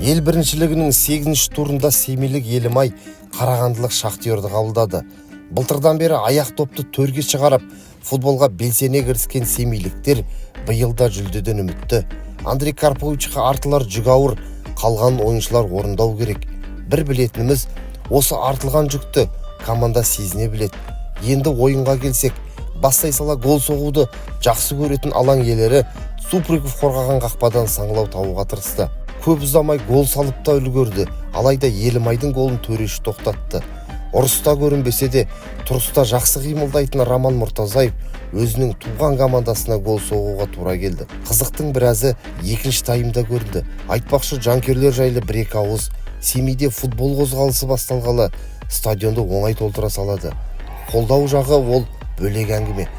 Ел біріншілігінің 8-ші турында семейлік Елімай Қарағандылық Шахтерді қабылдады. Былтырдан бері аяқ топты төрге шығарып, футболға белсене кіріскен семейліктер биылда жүлдеден үмітті. Андрей Карповичқа артылар жүк ауыр, қалған ойыншылар орындау керек. Бір білетініміз, осы артылған жүкті команда сезіне білет. Енді ойынға келсек, бастай сала гол соғуды жақсы көретін алаң иелері Суприков қорғаған қақпадан саңылау табуға тырысты. Көп ұзамай гол салып та үлгерді, алайда Елімайдың голын төреші тоқтатты. Ұрыста көрінбесе де, тұрыста жақсы қимылдайтын Роман Мұртазаев өзінің туған командасына гол соғуға тура келді. Қызықтың біразы екінші таймда көрінді. Айтпақшы, жанкүйерлер жайлы бір-екі ауыз. Семейде футбол қозғалысы басталғалы стадионды оңай толтыра салады. Қолдау жағы ол бөлек әңгіме.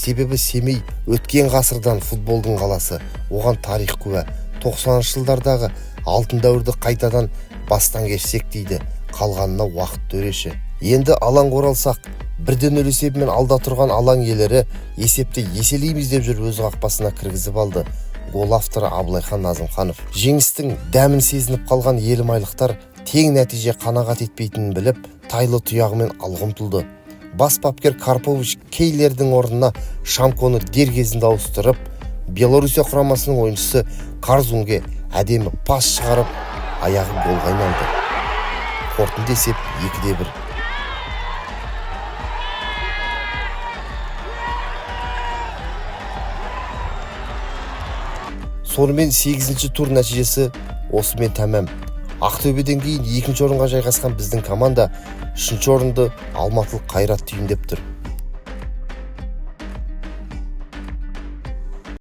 Себебі Семей өткен ғасырдан футболдың қаласы. Оған тарих куә. 90-шы жылдардағы алтын дәуірді қайтадан бастан кешсек дейді. Қалғанына уақыт төреші. Енді алаң оралсақ, 1-0 есебімен алда тұрған алаң иелері есепті еселейміз деп жүріп өз қақпасына кіргізіп алды. Гол авторы Абылайхан Назымханов. Жеңістің дәмін сезініп қалған елімайлықтар тең нәтиже қанағат етпейтінін біліп, тайлы тұяғымен алға ұмтылды. Бас бапкер Карпович Кейлердің орнына Шамконы дер кезінде ауыстырып, Белоруссия құрамасының ойыншысы Карзунге әдемі пас шығарып, аяғы голға айналды. Қорытынды есеп 2-1. Сонымен 8-ші тур нәтижесі осымен тәмам. Ақтөбеден кейін 2-ші орынға жайғасқан біздің команда 3-ші орынды алматылық Қайрат түйіндеп тұр.